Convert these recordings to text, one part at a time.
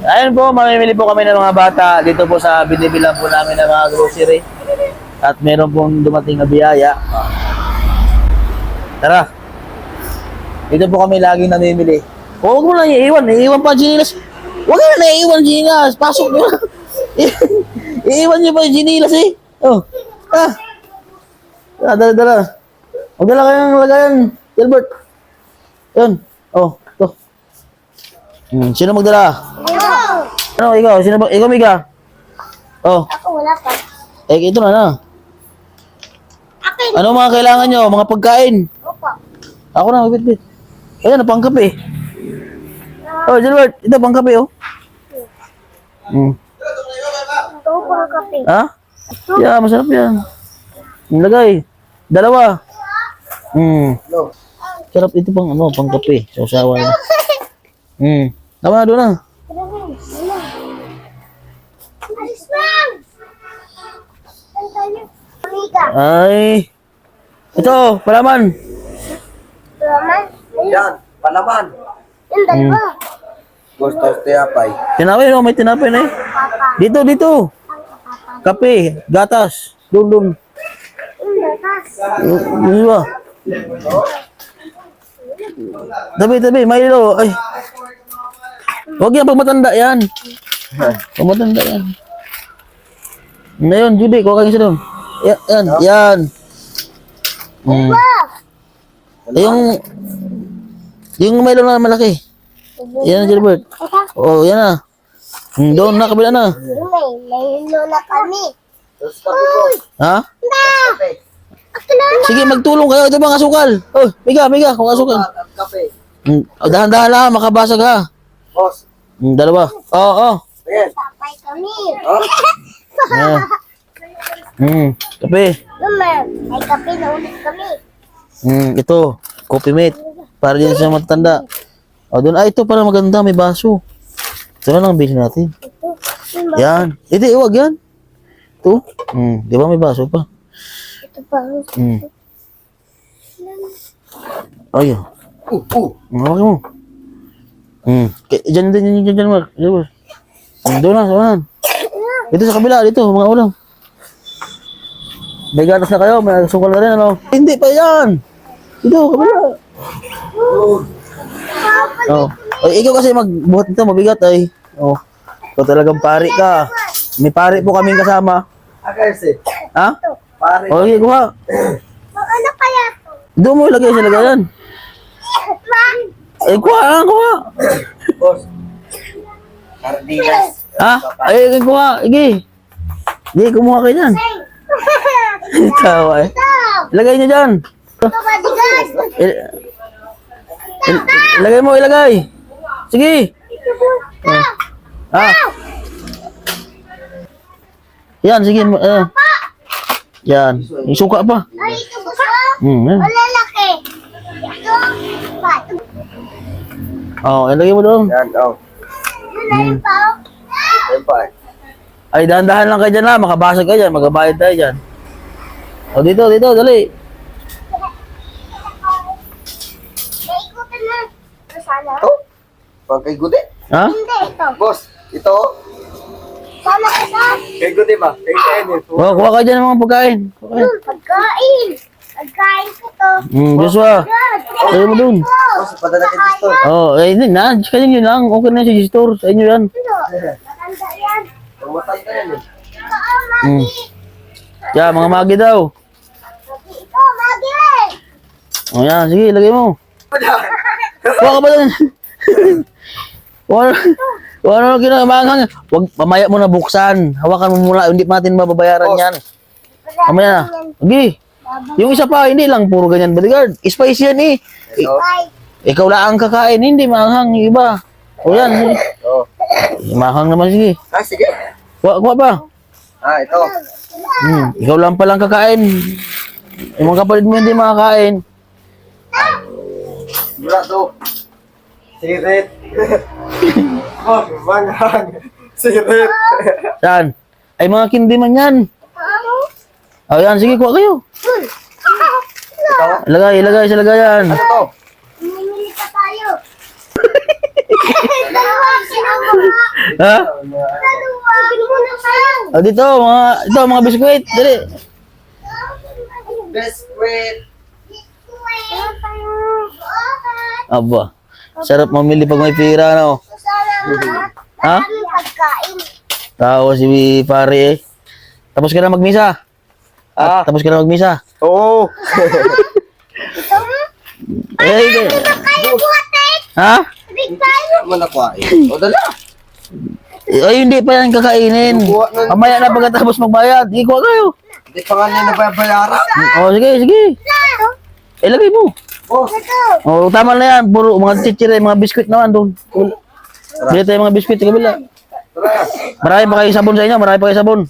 Ayun po, mamimili po kami ng mga bata dito po sa binibilang po namin ng mga grocery. At meron pong dumating na biyaya. Tara. Dito po kami laging namimili. Huwag mo lang iiwan. Iiwan pa Ginilas. Huwag ka na naiiwan Ginilas. Pasok mo. Iiwan niyo pa yung Ginilas eh. Oh. Dala. Magdala kayong lagayan. Gilbert. Yun. Oh. Ito. Sino magdala? Ano, ikaw? Sino ba? Ikaw, Mika? Oh. Ako wala pa. Ito na. Akin. Ano mga kailangan nyo? Mga pagkain? Opo. Ako na, bit. Ayan, pangkape. Oh, Gilbert, ito pangkape, oh. Ito po ang kape. Ha? Yeah, masarap yan. Lagay. Dalawa. Sarap ito pang, pangkape. Sausawan. Tama na, doon na. Alis lang! Amiga. Ay. Ito, palaman. Laman. Yan, palaman. Yung dalawa. Gusto tiyapay. Tinapay, no? May tinapay na eh. Papa. Dito. Kape, gatas. Doon. Yung lakas. Diba? Tabi, Milo. Ay. Huwag yan, pag matanda yan. Pag matanda yan. Ngayon, Judy, kuha kayo sa doon. Yan. Yung Milo na malaki. Yan, Gilbert. Oh, yan na. Doon na, kabila na. May lola kami. Ha? Na! Akin na! Sige, magtulong kayo. Ito bang asukal? Oh, Miga, kung asukal. Kape. Dahan-dahan lang, makabasag ha. Boss. Dalawa. Oo. Ayan. Papay kami. Oh. Kape. Lumar, may kape na ulit kami. Ito, coffee mate. Para din sa matanda. O, doon. Ito para maganda, may baso. Ito na lang bilhin natin. Ito. Yan. Hindi, iwag yan. Ito. Di ba may baso pa? Ito pa. Ayun. Hawak mo. Diyan, Mark. Doon na. Dito sa kabila, dito, mga ulam. May gatas na kayo, may sukal na rin, ano? Hindi pa yan! Dito, kabila. Oh. Ay, ikaw kasi magbuhat nito, mabigat ay. Oh. Ikaw talagang pari ka. May pari po kaming kasama. Kasi. Ha? Pare. O, okay, kuha. Ano kaya to? Doon mo ilagay sa lagayan. Ay, kuha. Boss. Sardinas. Ha? Ay, kuha. Igi. Igi, kumuha kayo dyan. Tawa eh. Ilagay niyo dyan. Ito madigas. Ilagay mo, ilagay. Sige. Ha? Yan, sige. Yan. Isuka pa. Ay, ito gusto. Yan. Malalaki. Ito. Pat. Oh, ilagay mo doon. Yan, oh. Yun na yung pao. Yan pa eh. Ay, dahan-dahan lang kayo dyan ha. Makabasag kayo dyan. Magabayad tayo dyan. O, dito, dali. Naikutan na. Ito sana. Ito? Pag kay Gude. Ha? Hindi, ito. Boss, ito. Sana ito. Kay Gude ba? Kay Kenny. O, kuha kayo dyan ng mga pagkain. Pagkain. Pagkain ko to. Joshua. Ayaw mo dun. Boss, padala kay Gusto. Oh, hindi na. Kanya nyo lang. Okay na si store. Sa inyo yan. Matanda yan. Tumatay ka yan eh. Ito ang magi. Yeah, mga magi daw. Ito, magi. O yan, sige, lagay mo. Kuha ka ba dun? Kuha na kinamaanghang. Huwag, mamaya mo na buksan. Hawakan mo muna. Hindi natin mababayaran yan. Mamaya na. Okay. Yung isa pa, hindi lang puro ganyan bodyguard. Spicy yan eh. Ikaw lang ang kakain, hindi maanghang. Yung iba. O yan, sige. Oh. Maanghang naman, sige. Ah, sige. Kuha pa. Ah, ito. Ikaw lang palang kakain. Yung mga kapatid mo hindi makakain. Wala to. Sirit. Oh, manghang. Sirit. Saan? Ay, mga kindi man yan. O yan, sige, kuha kayo. Ilagay sa lagayan. Ano to? Mimili ka tayo. Dalawa, sinama. Ha? Dalawa. Bigyan mo na sayang. O dito, mga biskuit. Dali. Biscuit. Aba. Sarap mamili pag may pira, no? Salamat. Ha? Maraming pagkain. Tawa si pare eh. Tapos ka na magmisa. Ah, Tapos ka na magmisa. oo. Ito mo. Eh, Kayo buhat eh. ha? Big tayo. Manakuhain. O, dala. Ay, hindi pa yan kakainin. Mamaya na pagkatapos magbayad. Ikaw kayo. Hindi pa nga nila nababayaran. O, sige, sige. Ilagay mo. Oh, O, tama na yan. Puro mga chichire, mga biskuit naman doon. Bili tayo mga biskuit sa kabila. tara. Marami pa kayo sabon sa inyo. Marami pa kayo sabon.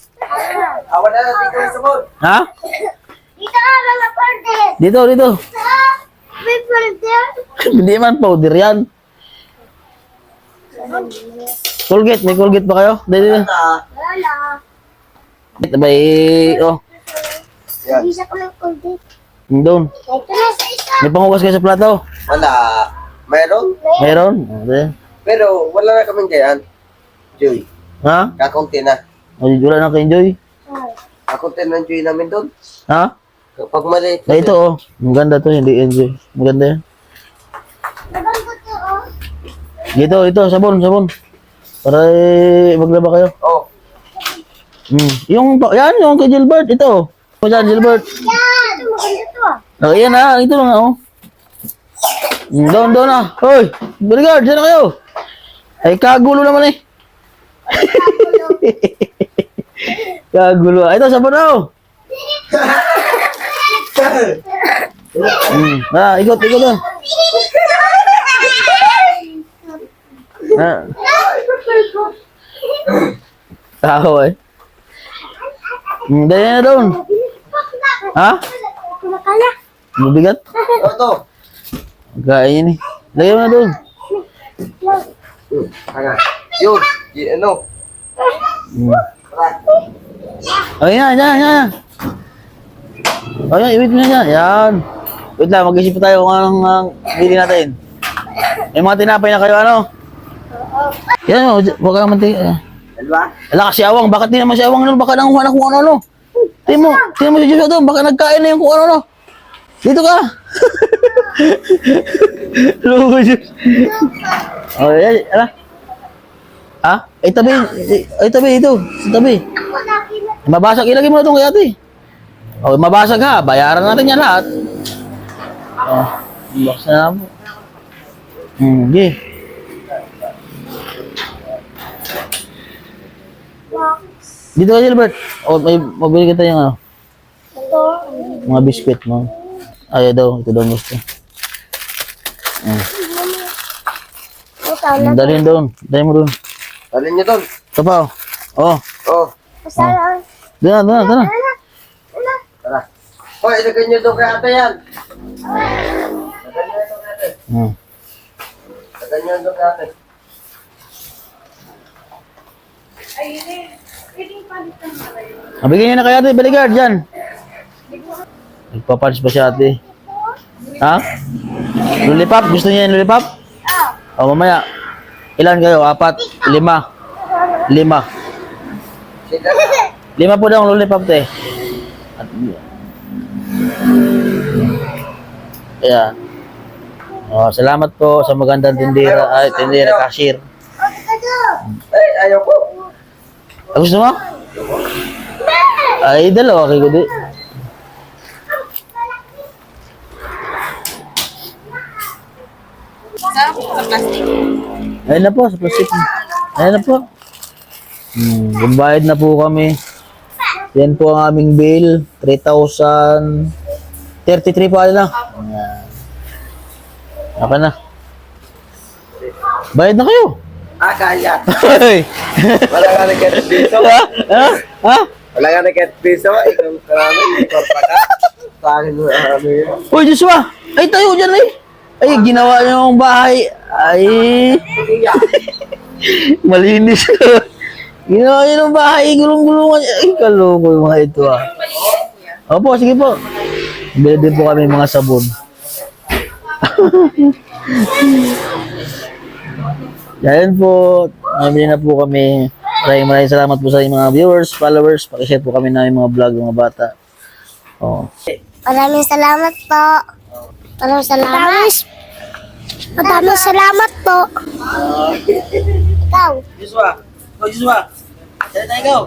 Awan na natin ko sa sabon. Ha? Dito ka mga powder. Dito, dito. May powder. Hindi man powder yan. Colgate, may Colgate pa kayo? Dito, dito. Wala. Dito ba oh, Yan. Isa ko ng Colgate. doon. Ito na sa isa. May pangugas kayo sa plato. Wala. Meron. Meron? Okay. Pero wala na kaming gayan. Joy. Ha? Kakunti na. O, wala na ka-enjoy. Kakunti na yung Joy namin doon. Ha? Kapag mali. Na ito oh. Maganda to, hindi enjoy. Maganda yan. Laban ko to, oh. Dito, ito, sabon, sabon. Para maglaba kayo. Oh. Yan, yung kay Gilbert, ito. O dyan, Gilbert. Yan. Ito maganda to, ah. O, yan ha, ito lang oh. Doon, doon na. Hoy, bodyguard, dyan na kayo. Ay, kagulo naman eh. Kagulo. Ito, sabon na oh. Ikot, ikot doon. Tao eh. Dali na doon. Ha? Kumakala. Mabigat? Ito. Kain yan eh. Lagay mo na doon. Tanga. Yun. Ano? Tara. O yan, yan, yan. O yan, iwit mo na yan. Yan. Wait lang, mag-isip pa tayo kung anong bili natin. May mga tinapay na kayo, ano? Yan o, huwag ka naman tayo. Dalawa? Ala, si Awang, bakit di naman si Awang nun? Baka nanguha na kung ano-ano. Tingnan mo si Joshua doon, baka nagkain na yung kung ano-ano. Dito ka. Lugo, Joshua. O, yan, ala. Ha? Ay, tabi dito. Sa tabi. Ako nakita. Mabasag, ilagay mo na itong kay ate. O, mabasag ha, bayaran natin yan lahat. O, box na mo. Okay. Dito ka, Gilbert. O, may mabili kita yung ano, Ito. mga biscuit mo. Ayaw daw, ito daw gusto. Ito na. Dalhin doon, dalhin mo doon. Alin niyo doon? Ito pa, oh. Oh. Masala. Doon na, doon na, doon na. Tara. Hoy, ilagay niyo doon kay ate yan. Ilagay niyo doon kay ate. Ilagay niyo doon kay ate. Bigyan niya na kay ate, bodyguard, dyan. Nagpapunch pa si ate. Ha? Lollipop? Gusto niya yung lollipop? O, mamaya. Ilan kayo? 4? 5? 5. Sige na. 5 po daw ang lollipop, te. Ayan. Oh, salamat po sa magandang tindera. Ay, tindera, cashier. Ay, ayaw ko. Ah, gusto mo? Ay, dalawa kayo di. Ayun na po, sa plastic. Ayun na po. Gumbayad na po kami. Yan po ang aming bill. 3,033 po na. Ako na. Bayad na kayo. Ah, kaya. Hoy. Wala nga nag-get piso. Ha? Ha? Wala nga nag-get piso. Ikaw karami. Ikaw pa ka. Sa akin mo yun. Uy, Joshua! Ay, tayo dyan eh! Ay, ginawa niyo yung bahay. Ay, malinis. Ginawa niyo yung bahay, gulong-gulungan. Ay, kaloko yung mga ito ah. Opo, sige po. Bili din po kami mga sabon. Yan po. Namili na po kami. Maraming salamat po sa inyong mga viewers, followers. Pakishare po kami na yung mga vlog, mga bata. Oh. Maraming salamat po. Maraming salamat. Maraming salamat po. Ikaw. Joshua. Oh, Joshua. Salita ikaw.